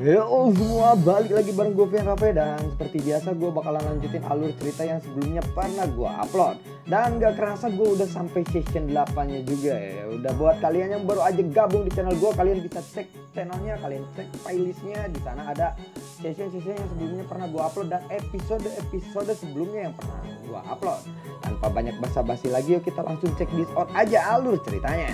Yo semua, balik lagi bareng gue Vian Rafe. Dan seperti biasa gue bakalan lanjutin alur cerita yang sebelumnya pernah gue upload. Dan gak kerasa gue udah sampai season 8-nya juga ya. Udah buat kalian yang baru aja gabung di channel gue, kalian bisa cek channelnya, kalian cek playlistnya. Di sana ada session-session yang sebelumnya pernah gue upload dan episode sebelumnya yang pernah gue upload. Tanpa banyak basa-basi lagi, yuk kita langsung cek this out aja alur ceritanya.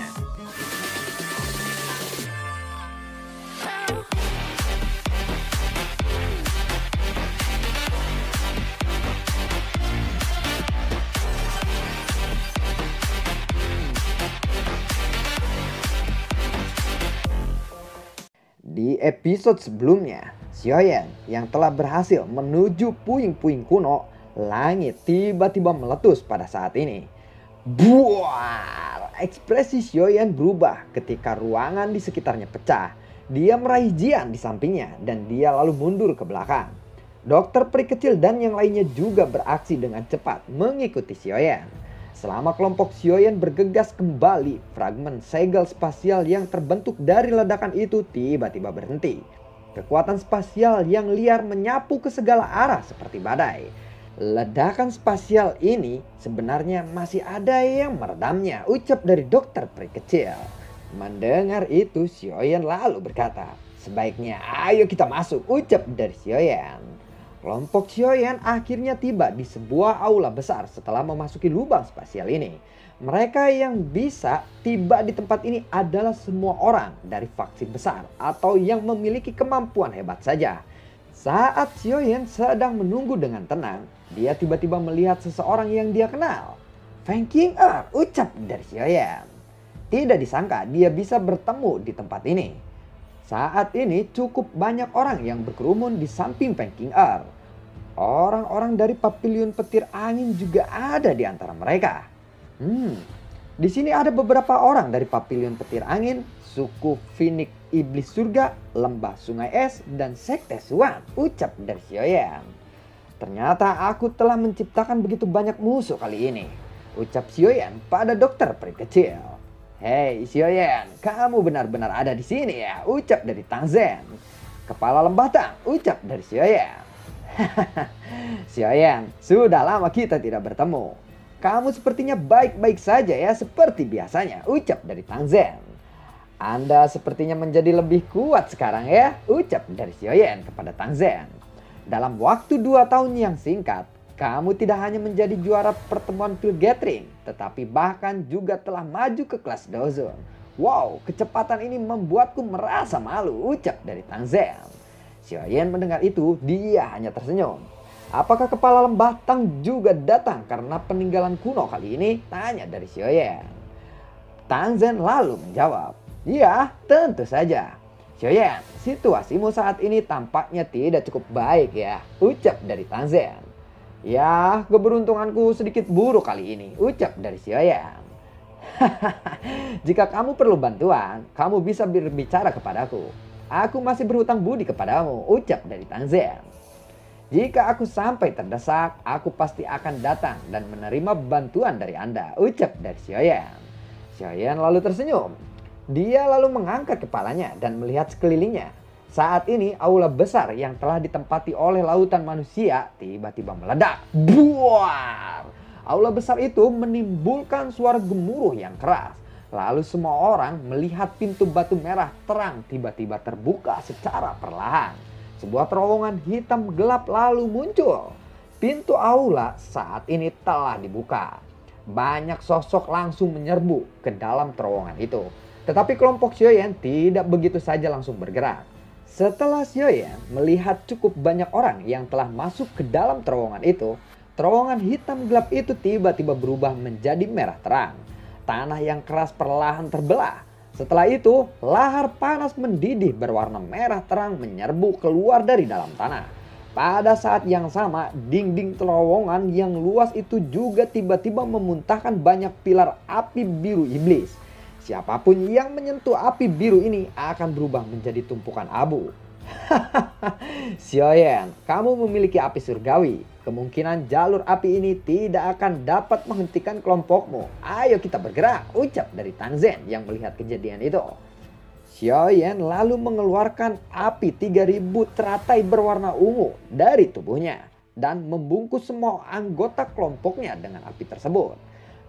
Di episode sebelumnya, Xiaoyan yang telah berhasil menuju puing-puing kuno, langit tiba-tiba meletus pada saat ini. Buar! Ekspresi Xiaoyan berubah ketika ruangan di sekitarnya pecah. Dia meraih Jian di sampingnya dan dia lalu mundur ke belakang. Dokter peri kecil dan yang lainnya juga beraksi dengan cepat mengikuti Xiaoyan. Selama kelompok Xiaoyan bergegas kembali, fragmen segel spasial yang terbentuk dari ledakan itu tiba-tiba berhenti. Kekuatan spasial yang liar menyapu ke segala arah seperti badai. Ledakan spasial ini sebenarnya masih ada yang meredamnya, ucap dari dokter peri kecil. Mendengar itu, Xiaoyan lalu berkata, "Sebaiknya ayo kita masuk," ucap dari Xiaoyan. Kelompok Xiaoyan akhirnya tiba di sebuah aula besar setelah memasuki lubang spasial ini. Mereka yang bisa tiba di tempat ini adalah semua orang dari faksi besar atau yang memiliki kemampuan hebat saja. Saat Xiaoyan sedang menunggu dengan tenang, dia tiba-tiba melihat seseorang yang dia kenal. "Feng Qing'er," ucap dari Xiaoyan. Tidak disangka dia bisa bertemu di tempat ini. Saat ini cukup banyak orang yang berkerumun di samping Feng Qing'er. Orang-orang dari Pavilion Petir Angin juga ada di antara mereka. Di sini ada beberapa orang dari Pavilion Petir Angin, suku Phoenix Iblis Surga, Lembah Sungai Es, dan Sekte Suan, ucap dari Xiaoyan. "Ternyata aku telah menciptakan begitu banyak musuh kali ini," ucap Xiaoyan pada dokter peri kecil. "Hei Xiaoyan, kamu benar-benar ada di sini ya," ucap dari Tang Zhen. "Kepala Lembah Tang," ucap dari Xiaoyan. "Xiaoyan, sudah lama kita tidak bertemu. Kamu sepertinya baik-baik saja ya seperti biasanya," ucap dari Tang Zhen. "Anda sepertinya menjadi lebih kuat sekarang ya," ucap dari Xiaoyan kepada Tang Zhen. "Dalam waktu 2 tahun yang singkat, kamu tidak hanya menjadi juara pertemuan Field Gathering, tetapi bahkan juga telah maju ke kelas Dozon. Wow, kecepatan ini membuatku merasa malu," ucap dari Tang Zhen. Xiaoyan mendengar itu, dia hanya tersenyum. "Apakah kepala Lembah Tang juga datang karena peninggalan kuno kali ini?" tanya dari Xiaoyan. Tang Zhen lalu menjawab, "Ya, tentu saja. Xiaoyan, situasimu saat ini tampaknya tidak cukup baik ya," ucap dari Tang Zhen. "Ya, keberuntunganku sedikit buruk kali ini," ucap dari Xiaoyan. "Jika kamu perlu bantuan, kamu bisa berbicara kepadaku. Aku masih berhutang budi kepadamu," ucap dari Tang Zhen. "Jika aku sampai terdesak, aku pasti akan datang dan menerima bantuan dari Anda," ucap dari Xiaoyan. Xiaoyan lalu tersenyum. Dia lalu mengangkat kepalanya dan melihat sekelilingnya. Saat ini aula besar yang telah ditempati oleh lautan manusia tiba-tiba meledak. Buar! Aula besar itu menimbulkan suara gemuruh yang keras. Lalu semua orang melihat pintu batu merah terang tiba-tiba terbuka secara perlahan. Sebuah terowongan hitam gelap lalu muncul. Pintu aula saat ini telah dibuka. Banyak sosok langsung menyerbu ke dalam terowongan itu. Tetapi kelompok Xiaoyan tidak begitu saja langsung bergerak. Setelah Xiaoyan melihat cukup banyak orang yang telah masuk ke dalam terowongan itu, terowongan hitam gelap itu tiba-tiba berubah menjadi merah terang. Tanah yang keras perlahan terbelah. Setelah itu, lahar panas mendidih berwarna merah terang menyerbu keluar dari dalam tanah. Pada saat yang sama, dinding terowongan yang luas itu juga tiba-tiba memuntahkan banyak pilar api biru iblis. Siapapun yang menyentuh api biru ini akan berubah menjadi tumpukan abu. "Xiaoyan, kamu memiliki api surgawi. Kemungkinan jalur api ini tidak akan dapat menghentikan kelompokmu. Ayo kita bergerak," ucap dari Tang Zhen yang melihat kejadian itu. Xiaoyan lalu mengeluarkan api 3000 teratai berwarna ungu dari tubuhnya dan membungkus semua anggota kelompoknya dengan api tersebut.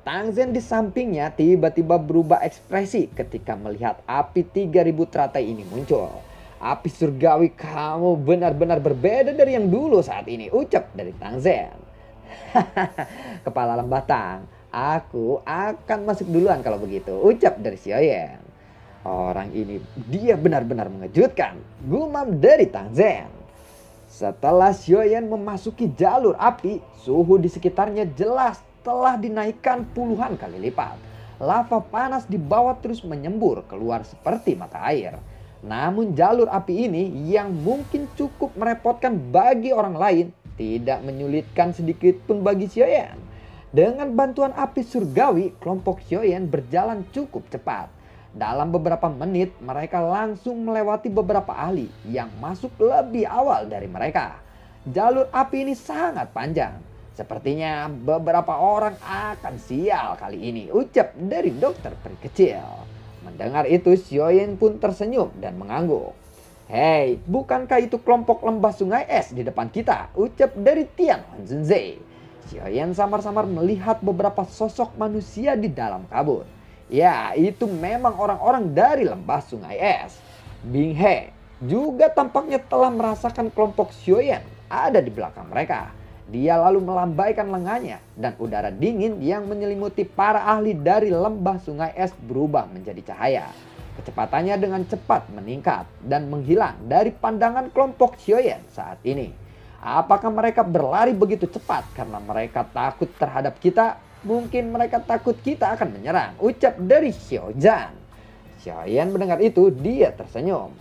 Tang Zhen di sampingnya tiba-tiba berubah ekspresi ketika melihat api 3000 teratai ini muncul. Api surgawi, kamu benar-benar berbeda dari yang dulu saat ini, ucap dari Tang Zhen. Kepala lembah Tang, aku akan masuk duluan kalau begitu, ucap dari Xiaoyan. Orang ini dia benar-benar mengejutkan, gumam dari Tang Zhen. Setelah Xiaoyan memasuki jalur api, suhu di sekitarnya jelas telah dinaikkan puluhan kali lipat. Lava panas di bawah terus menyembur keluar seperti mata air. Namun jalur api ini yang mungkin cukup merepotkan bagi orang lain tidak menyulitkan sedikit pun bagi Xiaoyan. Dengan bantuan api surgawi, kelompok Xiaoyan berjalan cukup cepat. Dalam beberapa menit mereka langsung melewati beberapa ahli yang masuk lebih awal dari mereka. Jalur api ini sangat panjang. Sepertinya beberapa orang akan sial kali ini, ucap dari dokter peri kecil. Mendengar itu Xiaoyan pun tersenyum dan mengangguk. Hei, bukankah itu kelompok lembah sungai es di depan kita, ucap dari Tian Honzunze. Xiaoyan samar-samar melihat beberapa sosok manusia di dalam kabut. Ya, itu memang orang-orang dari lembah sungai es. Bing He juga tampaknya telah merasakan kelompok Xiaoyan ada di belakang mereka. Dia lalu melambaikan lengannya dan udara dingin yang menyelimuti para ahli dari lembah sungai es berubah menjadi cahaya. Kecepatannya dengan cepat meningkat dan menghilang dari pandangan kelompok Xiaoyan saat ini. Apakah mereka berlari begitu cepat karena mereka takut terhadap kita? Mungkin mereka takut kita akan menyerang, ucap dari Xiaozhan. Xiaoyan mendengar itu, dia tersenyum.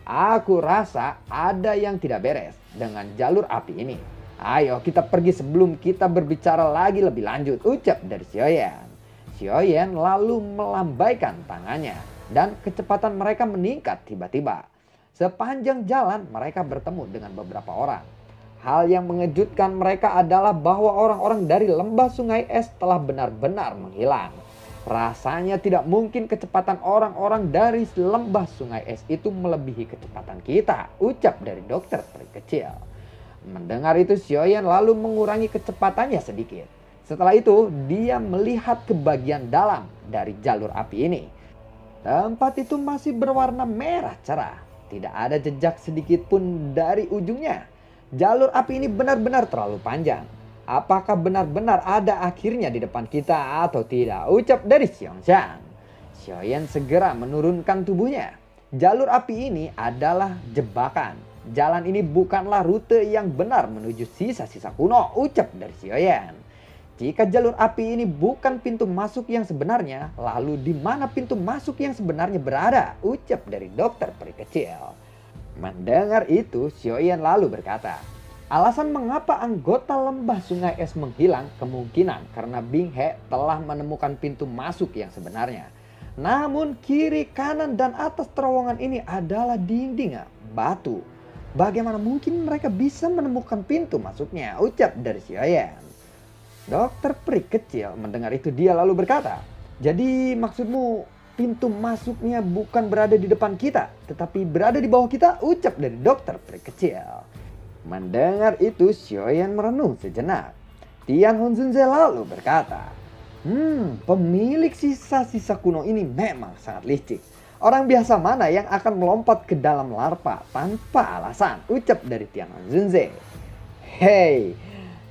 Aku rasa ada yang tidak beres dengan jalur api ini. Ayo kita pergi sebelum kita berbicara lagi lebih lanjut, ucap dari Xiaoyan. Xiaoyan lalu melambaikan tangannya dan kecepatan mereka meningkat tiba-tiba. Sepanjang jalan mereka bertemu dengan beberapa orang. Hal yang mengejutkan mereka adalah bahwa orang-orang dari lembah sungai es telah benar-benar menghilang. Rasanya tidak mungkin kecepatan orang-orang dari lembah sungai es itu melebihi kecepatan kita, ucap dari dokter peri kecil. Mendengar itu Xiaoyan lalu mengurangi kecepatannya sedikit. Setelah itu dia melihat ke bagian dalam dari jalur api ini. Tempat itu masih berwarna merah cerah. Tidak ada jejak sedikit pun dari ujungnya. Jalur api ini benar-benar terlalu panjang. Apakah benar-benar ada akhirnya di depan kita atau tidak? Ucap dari Xiaoyan. Xiaoyan segera menurunkan tubuhnya. Jalur api ini adalah jebakan. Jalan ini bukanlah rute yang benar menuju sisa-sisa kuno, ucap dari Xiaoyan. Jika jalur api ini bukan pintu masuk yang sebenarnya, lalu di mana pintu masuk yang sebenarnya berada? Ucap dari dokter peri kecil. Mendengar itu, Xiaoyan lalu berkata, alasan mengapa anggota lembah sungai es menghilang kemungkinan karena Bing He telah menemukan pintu masuk yang sebenarnya. Namun kiri, kanan, dan atas terowongan ini adalah dinding batu. Bagaimana mungkin mereka bisa menemukan pintu masuknya? Ucap dari Xiaoyan. Dokter peri kecil mendengar itu dia lalu berkata, jadi maksudmu pintu masuknya bukan berada di depan kita, tetapi berada di bawah kita? Ucap dari dokter peri kecil. Mendengar itu Xiaoyan merenung sejenak. Tian Honzunze lalu berkata, pemilik sisa-sisa kuno ini memang sangat licik. Orang biasa mana yang akan melompat ke dalam larva tanpa alasan? Ucap dari Tian Honzunze. Hei,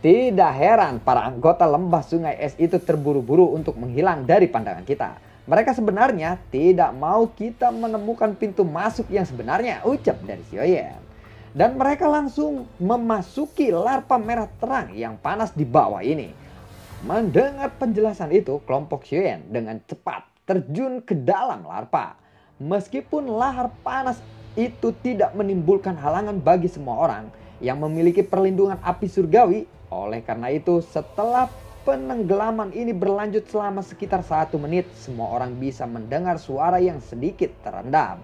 tidak heran para anggota lembah sungai es itu terburu-buru untuk menghilang dari pandangan kita. Mereka sebenarnya tidak mau kita menemukan pintu masuk yang sebenarnya, ucap dari Xiaoyan. Dan mereka langsung memasuki larva merah terang yang panas di bawah ini. Mendengar penjelasan itu, kelompok Xiaoyan dengan cepat terjun ke dalam larva. Meskipun lahar panas itu tidak menimbulkan halangan bagi semua orang yang memiliki perlindungan api surgawi. Oleh karena itu, setelah penenggelaman ini berlanjut selama sekitar 1 menit, semua orang bisa mendengar suara yang sedikit terendam.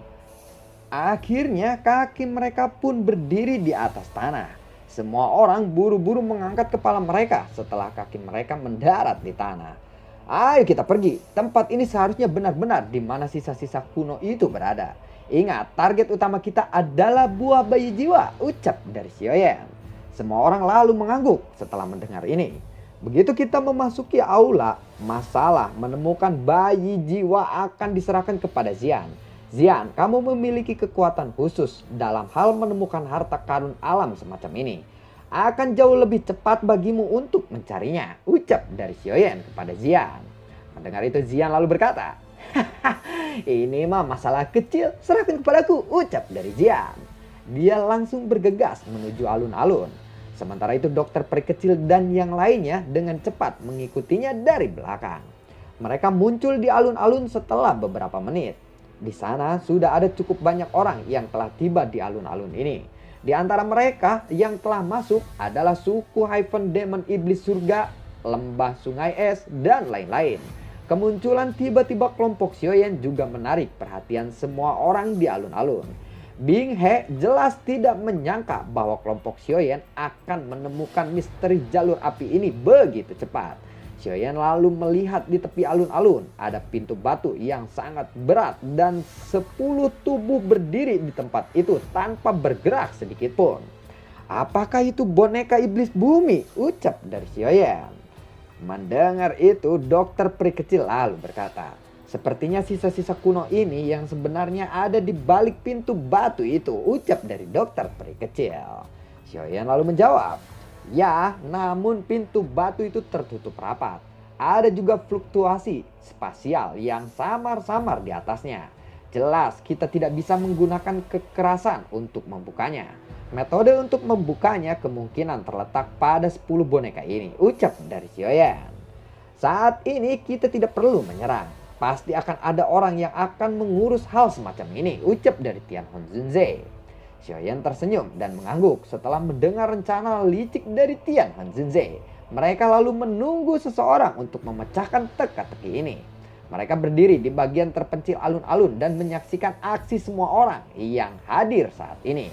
Akhirnya kaki mereka pun berdiri di atas tanah. Semua orang buru-buru mengangkat kepala mereka setelah kaki mereka mendarat di tanah. Ayo kita pergi. Tempat ini seharusnya benar-benar di mana sisa-sisa kuno itu berada. Ingat, target utama kita adalah buah bayi jiwa, ucap dari Xiaoyan. Semua orang lalu mengangguk setelah mendengar ini. Begitu kita memasuki aula, masalah menemukan bayi jiwa akan diserahkan kepada Xian. Xian, kamu memiliki kekuatan khusus dalam hal menemukan harta karun alam semacam ini. Akan jauh lebih cepat bagimu untuk mencarinya, ucap dari Xiaoyan kepada Xian. Mendengar itu Xian lalu berkata, ini mah masalah kecil, serahkan kepadaku, ucap dari Xian. Dia langsung bergegas menuju alun-alun. Sementara itu dokter peri kecil dan yang lainnya dengan cepat mengikutinya dari belakang. Mereka muncul di alun-alun setelah beberapa menit. Di sana sudah ada cukup banyak orang yang telah tiba di alun-alun ini. Di antara mereka yang telah masuk adalah suku Hyphen Demon Iblis Surga, Lembah Sungai Es, dan lain-lain. Kemunculan tiba-tiba kelompok Xiaoyan juga menarik perhatian semua orang di alun-alun. Bing He jelas tidak menyangka bahwa kelompok Xiaoyan akan menemukan misteri jalur api ini begitu cepat. Xiaoyan lalu melihat di tepi alun-alun ada pintu batu yang sangat berat dan 10 tubuh berdiri di tempat itu tanpa bergerak sedikit pun. Apakah itu boneka iblis bumi? Ucap dari Xiaoyan. Mendengar itu, dokter peri kecil lalu berkata, sepertinya sisa-sisa kuno ini yang sebenarnya ada di balik pintu batu itu, ucap dari dokter peri kecil. Xiaoyan lalu menjawab, ya, namun pintu batu itu tertutup rapat. Ada juga fluktuasi spasial yang samar-samar di atasnya. Jelas kita tidak bisa menggunakan kekerasan untuk membukanya. Metode untuk membukanya kemungkinan terletak pada 10 boneka ini, ucap dari Xiaoyan. Saat ini kita tidak perlu menyerang. Pasti akan ada orang yang akan mengurus hal semacam ini, ucap dari Tian Hon Zunze. Xiaoyan tersenyum dan mengangguk setelah mendengar rencana licik dari Tian Hon Zunze. Mereka lalu menunggu seseorang untuk memecahkan teka-teki ini. Mereka berdiri di bagian terpencil alun-alun dan menyaksikan aksi semua orang yang hadir saat ini.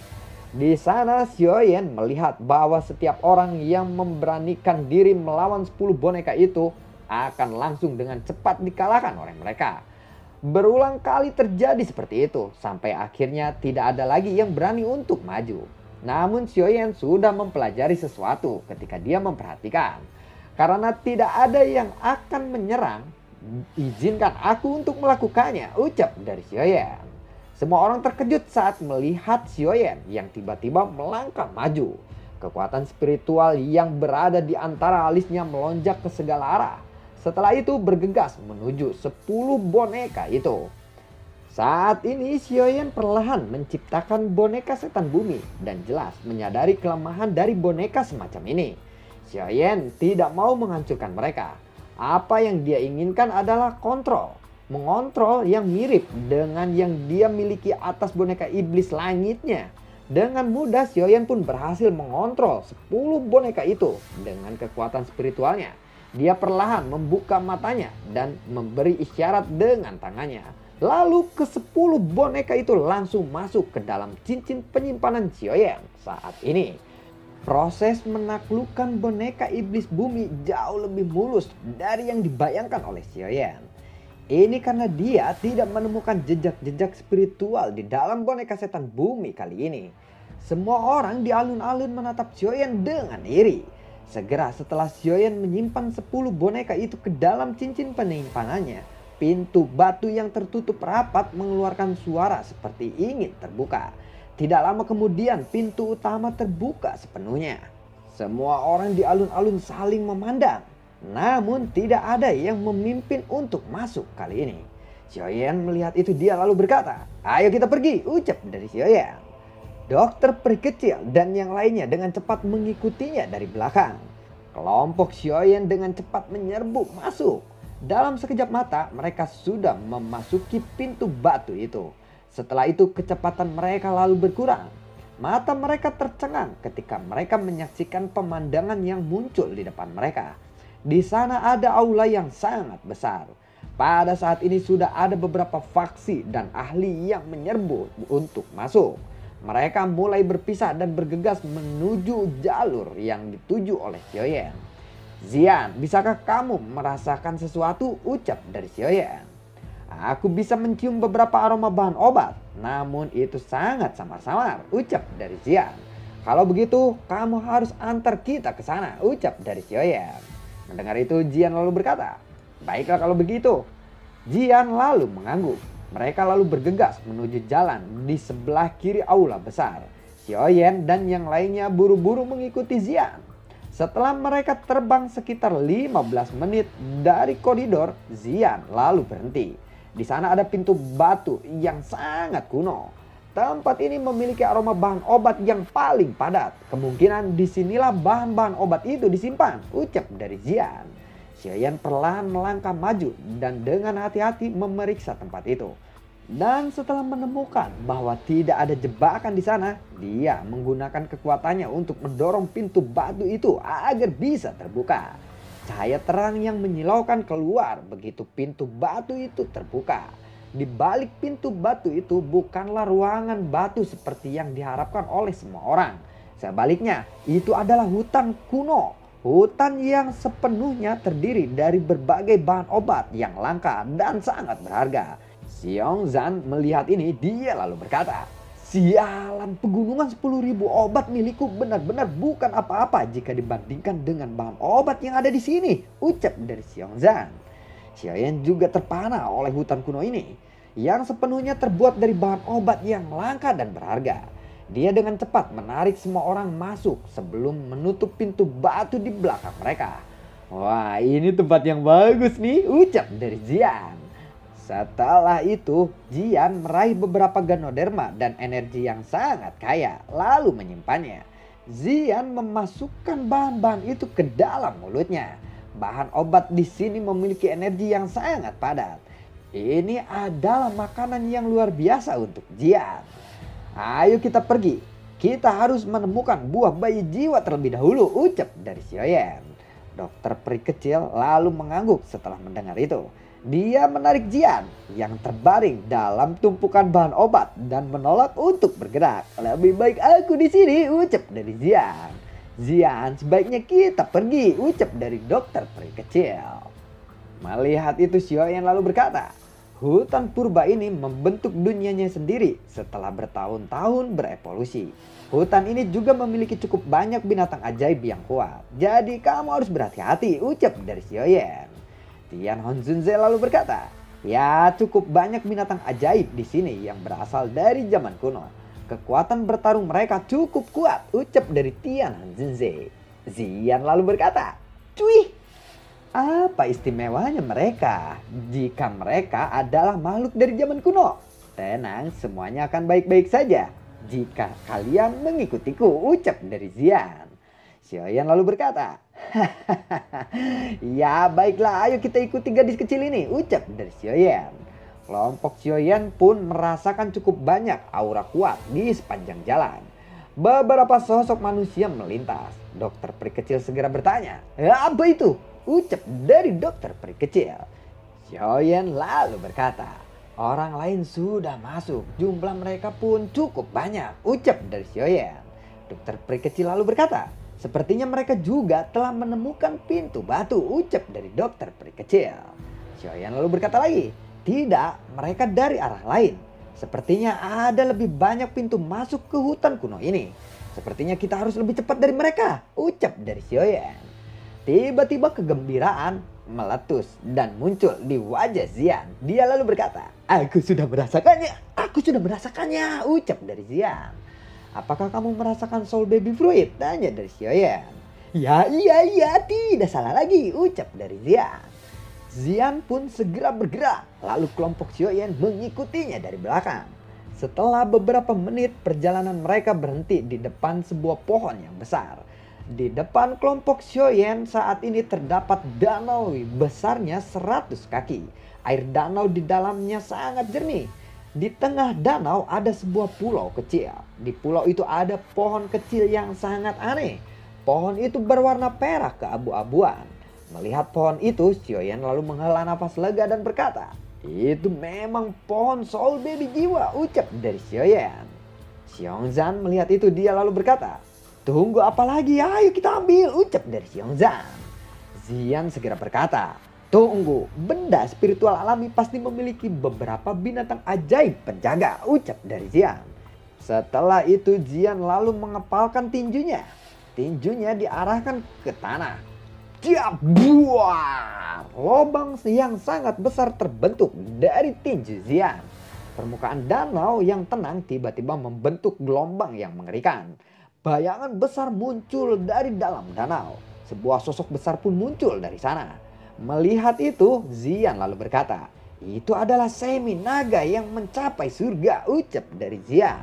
Di sana Xiaoyan melihat bahwa setiap orang yang memberanikan diri melawan 10 boneka itu akan langsung dengan cepat dikalahkan oleh mereka. Berulang kali terjadi seperti itu sampai akhirnya tidak ada lagi yang berani untuk maju. Namun Xiaoyan sudah mempelajari sesuatu ketika dia memperhatikan. Karena tidak ada yang akan menyerang, izinkan aku untuk melakukannya, ucap dari Xiaoyan. Semua orang terkejut saat melihat Xiaoyan yang tiba-tiba melangkah maju. Kekuatan spiritual yang berada di antara alisnya melonjak ke segala arah. Setelah itu bergegas menuju 10 boneka itu. Saat ini Xiaoyan perlahan menciptakan boneka setan bumi dan jelas menyadari kelemahan dari boneka semacam ini. Xiaoyan tidak mau menghancurkan mereka. Apa yang dia inginkan adalah kontrol. Mengontrol yang mirip dengan yang dia miliki atas boneka iblis langitnya. Dengan mudah Xiaoyan pun berhasil mengontrol 10 boneka itu dengan kekuatan spiritualnya. Dia perlahan membuka matanya dan memberi isyarat dengan tangannya. Lalu ke-10 boneka itu langsung masuk ke dalam cincin penyimpanan Xiaoyan saat ini. Proses menaklukkan boneka iblis bumi jauh lebih mulus dari yang dibayangkan oleh Xiaoyan. Ini karena dia tidak menemukan jejak-jejak spiritual di dalam boneka setan bumi kali ini. Semua orang di alun-alun menatap Xiaoyan dengan iri. Segera setelah Xiaoyan menyimpan 10 boneka itu ke dalam cincin penyimpanannya, pintu batu yang tertutup rapat mengeluarkan suara seperti ingin terbuka. Tidak lama kemudian pintu utama terbuka sepenuhnya. Semua orang di alun-alun saling memandang. Namun tidak ada yang memimpin untuk masuk kali ini. Xiaoyan melihat itu dia lalu berkata, ayo kita pergi, ucap dari Xiaoyan. Dokter peri kecil dan yang lainnya dengan cepat mengikutinya dari belakang. Kelompok Xiaoyan dengan cepat menyerbu masuk. Dalam sekejap mata mereka sudah memasuki pintu batu itu. Setelah itu kecepatan mereka lalu berkurang. Mata mereka tercengang ketika mereka menyaksikan pemandangan yang muncul di depan mereka. Di sana ada aula yang sangat besar. Pada saat ini sudah ada beberapa faksi dan ahli yang menyerbu untuk masuk. Mereka mulai berpisah dan bergegas menuju jalur yang dituju oleh Xiaoyan. Xian, bisakah kamu merasakan sesuatu? Ucap dari Xiaoyan. Aku bisa mencium beberapa aroma bahan obat, namun itu sangat samar-samar, ucap dari Zian. Kalau begitu, kamu harus antar kita ke sana, ucap dari Xiaoyan. Mendengar itu, Jian lalu berkata, baiklah kalau begitu. Jian lalu mengangguk. Mereka lalu bergegas menuju jalan di sebelah kiri aula besar. Xiaoyan dan yang lainnya buru-buru mengikuti Jian. Setelah mereka terbang sekitar 15 menit dari koridor, Jian lalu berhenti. Di sana ada pintu batu yang sangat kuno. Tempat ini memiliki aroma bahan obat yang paling padat. Kemungkinan disinilah bahan-bahan obat itu disimpan, ucap dari Jian. Xiaoyan perlahan melangkah maju dan dengan hati-hati memeriksa tempat itu. Dan setelah menemukan bahwa tidak ada jebakan di sana, dia menggunakan kekuatannya untuk mendorong pintu batu itu agar bisa terbuka. Cahaya terang yang menyilaukan keluar begitu pintu batu itu terbuka. Di balik pintu batu itu bukanlah ruangan batu seperti yang diharapkan oleh semua orang. Sebaliknya, itu adalah hutan kuno. Hutan yang sepenuhnya terdiri dari berbagai bahan obat yang langka dan sangat berharga. Xiongzhan melihat ini, dia lalu berkata, sialan, pegunungan 10.000 obat milikku benar-benar bukan apa-apa jika dibandingkan dengan bahan obat yang ada di sini, ucap dari Xiongzhan. Xiaoyan juga terpana oleh hutan kuno ini, yang sepenuhnya terbuat dari bahan obat yang langka dan berharga. Dia dengan cepat menarik semua orang masuk sebelum menutup pintu batu di belakang mereka. Wah, ini tempat yang bagus nih, ucap dari Jian. Setelah itu, Jian meraih beberapa ganoderma dan energi yang sangat kaya, lalu menyimpannya. Jian memasukkan bahan-bahan itu ke dalam mulutnya. Bahan obat di sini memiliki energi yang sangat padat. Ini adalah makanan yang luar biasa untuk Jian. Ayo kita pergi. Kita harus menemukan buah bayi jiwa terlebih dahulu, ucap dari Xiaoyan. Dokter peri kecil lalu mengangguk setelah mendengar itu. Dia menarik Jian yang terbaring dalam tumpukan bahan obat dan menolak untuk bergerak. Lebih baik aku di sini, ucap dari Jian. Jian, sebaiknya kita pergi, ucap dari dokter peri kecil. Melihat itu, Xiaoyan lalu berkata, hutan purba ini membentuk dunianya sendiri setelah bertahun-tahun berevolusi. Hutan ini juga memiliki cukup banyak binatang ajaib yang kuat. Jadi kamu harus berhati-hati, ucap dari Xiaoyan. Tian Honzunze lalu berkata, ya cukup banyak binatang ajaib di sini yang berasal dari zaman kuno. Kekuatan bertarung mereka cukup kuat, ucap dari Tian Honzunze. Zian lalu berkata, cuy, apa istimewanya mereka jika mereka adalah makhluk dari zaman kuno? Tenang, semuanya akan baik-baik saja jika kalian mengikutiku, ucap dari Zian. Xiaoyan lalu berkata, ya baiklah, ayo kita ikuti gadis kecil ini, ucap dari Xiaoyan. Kelompok Xiaoyan pun merasakan cukup banyak aura kuat di sepanjang jalan. Beberapa sosok manusia melintas. Dokter peri kecil segera bertanya, apa itu? Ucap dari dokter peri kecil. Xiaoyan lalu berkata, orang lain sudah masuk, jumlah mereka pun cukup banyak, ucap dari Xiaoyan. Dokter peri kecil lalu berkata, sepertinya mereka juga telah menemukan pintu batu, ucap dari dokter peri kecil. Xiaoyan lalu berkata lagi, tidak, mereka dari arah lain. Sepertinya ada lebih banyak pintu masuk ke hutan kuno ini. Sepertinya kita harus lebih cepat dari mereka, ucap dari Xiaoyan. Tiba-tiba kegembiraan meletus dan muncul di wajah Zian. Dia lalu berkata, aku sudah merasakannya, ucap dari Zian. Apakah kamu merasakan soul baby fruit? Tanya dari Xiaoyan. Ya iya, tidak salah lagi, ucap dari Zian. Zian pun segera bergerak, lalu kelompok Xiaoyan mengikutinya dari belakang. Setelah beberapa menit, perjalanan mereka berhenti di depan sebuah pohon yang besar. Di depan kelompok Xiaoyan saat ini terdapat danau besarnya 100 kaki. Air danau di dalamnya sangat jernih. Di tengah danau ada sebuah pulau kecil. Di pulau itu ada pohon kecil yang sangat aneh. Pohon itu berwarna perak keabu-abuan. Melihat pohon itu, Xiaoyan lalu menghela nafas lega dan berkata, itu memang pohon soul baby jiwa, ucap dari Xiaoyan. Xiongzhan melihat itu, dia lalu berkata, tunggu apa lagi, ayo kita ambil, ucap dari Xiongzhan. Zian segera berkata, Tunggu, benda spiritual alami pasti memiliki beberapa binatang ajaib penjaga, ucap dari Zian. Setelah itu Zian lalu mengepalkan tinjunya. Tinjunya diarahkan ke tanah. Tiap buah, lubang yang sangat besar terbentuk dari tinju Zian. Permukaan danau yang tenang tiba-tiba membentuk gelombang yang mengerikan. Bayangan besar muncul dari dalam danau. Sebuah sosok besar pun muncul dari sana. Melihat itu, Zian lalu berkata, "Itu adalah semi naga yang mencapai surga," ucap dari Zian.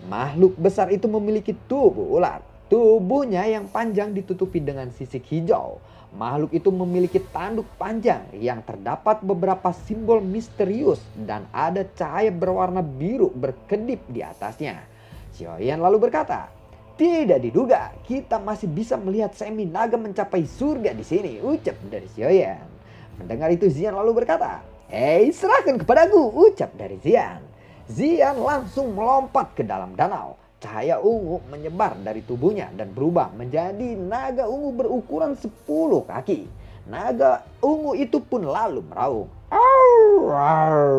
Makhluk besar itu memiliki tubuh ular. Tubuhnya yang panjang ditutupi dengan sisik hijau. Makhluk itu memiliki tanduk panjang yang terdapat beberapa simbol misterius dan ada cahaya berwarna biru berkedip di atasnya. Xiaoyan lalu berkata, "Tidak diduga, kita masih bisa melihat semi naga mencapai surga di sini," ucap dari Xiaoyan. Mendengar itu Zian lalu berkata, "Hei, serahkan kepadaku," ucap dari Zian. Zian langsung melompat ke dalam danau. Cahaya ungu menyebar dari tubuhnya dan berubah menjadi naga ungu berukuran 10 kaki. Naga ungu itu pun lalu meraung. "Au, au,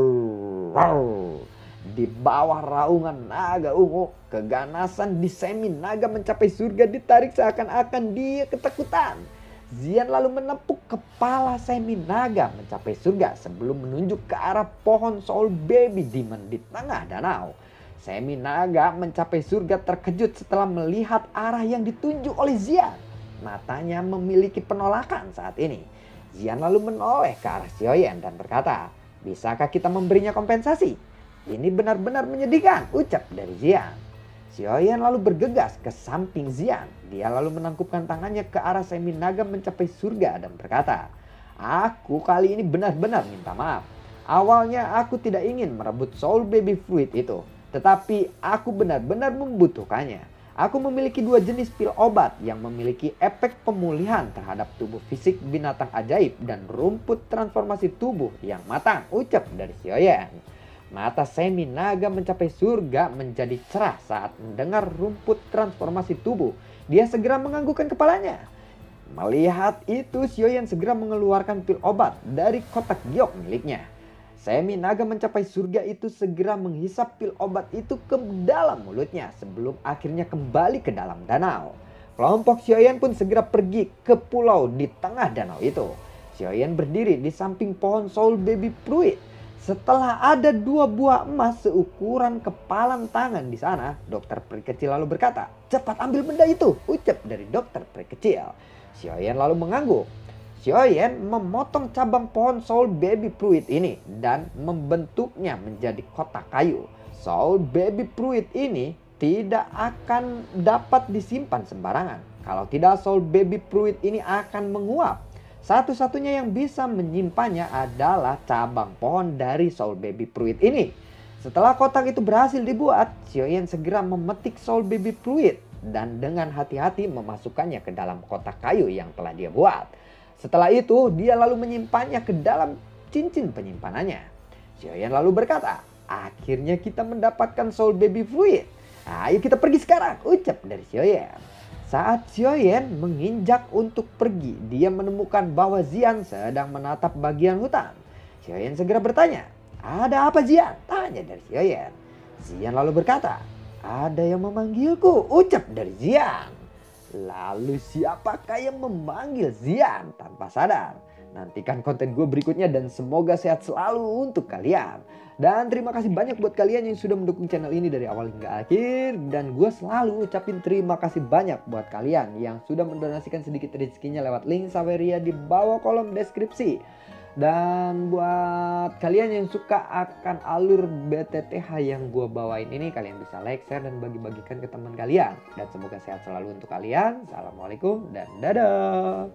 au." Di bawah raungan naga ungu, keganasan di semi naga mencapai surga ditarik seakan-akan dia ketakutan. Zian lalu menepuk kepala semi naga mencapai surga sebelum menunjuk ke arah pohon Soul Baby Demon di tengah danau. Semi naga mencapai surga terkejut setelah melihat arah yang ditunjuk oleh Zian. Matanya memiliki penolakan saat ini. Zian lalu menoleh ke arah Xiaoyan dan berkata, "Bisakah kita memberinya kompensasi? Ini benar-benar menyedihkan," ucap dari Zian. Xiaoyan lalu bergegas ke samping Zian. Dia lalu menangkupkan tangannya ke arah semi naga mencapai surga dan berkata, "Aku kali ini benar-benar minta maaf. Awalnya aku tidak ingin merebut Soul Baby Fruit itu. Tetapi aku benar-benar membutuhkannya. Aku memiliki 2 jenis pil obat yang memiliki efek pemulihan terhadap tubuh fisik binatang ajaib dan rumput transformasi tubuh yang matang," ucap dari Xiaoyan. Mata semi naga mencapai surga menjadi cerah saat mendengar rumput transformasi tubuh. Dia segera menganggukkan kepalanya. Melihat itu, Xiaoyan segera mengeluarkan pil obat dari kotak giok miliknya. Semi naga mencapai surga itu segera menghisap pil obat itu ke dalam mulutnya sebelum akhirnya kembali ke dalam danau. Kelompok Xiaoyan pun segera pergi ke pulau di tengah danau itu. Xiaoyan berdiri di samping pohon Soul Baby Fruit. Setelah ada 2 buah emas seukuran kepalan tangan di sana, dokter peri kecil lalu berkata, "Cepat ambil benda itu," ucap dari dokter peri kecil. Xiaoyan lalu mengangguk. Xiaoyan memotong cabang pohon Soul Baby Fruit ini dan membentuknya menjadi kotak kayu. Soul Baby Fruit ini tidak akan dapat disimpan sembarangan. Kalau tidak, Soul Baby Fruit ini akan menguap. Satu-satunya yang bisa menyimpannya adalah cabang pohon dari Soul Baby Fruit ini. Setelah kotak itu berhasil dibuat, Xiaoyan segera memetik Soul Baby Fruit dan dengan hati-hati memasukkannya ke dalam kotak kayu yang telah dia buat. Setelah itu, dia lalu menyimpannya ke dalam cincin penyimpanannya. Xiaoyan lalu berkata, "Akhirnya kita mendapatkan Soul Baby Fruit. Ayo kita pergi sekarang," ucap dari Xiaoyan. Saat Xiaoyan menginjak untuk pergi, dia menemukan bahwa Zian sedang menatap bagian hutan. Xiaoyan segera bertanya, "Ada apa, Zian?" tanya dari Xiaoyan. Zian lalu berkata, "Ada yang memanggilku," ucap dari Zian. Lalu siapakah yang memanggil Zian tanpa sadar? Nantikan konten gue berikutnya dan semoga sehat selalu untuk kalian. Dan terima kasih banyak buat kalian yang sudah mendukung channel ini dari awal hingga akhir. Dan gue selalu ucapin terima kasih banyak buat kalian yang sudah mendonasikan sedikit rezekinya lewat link Saweria di bawah kolom deskripsi. Dan buat kalian yang suka akan alur BTTH yang gue bawain ini, kalian bisa like, share, dan bagi-bagikan ke teman kalian. Dan semoga sehat selalu untuk kalian. Assalamualaikum dan dadah.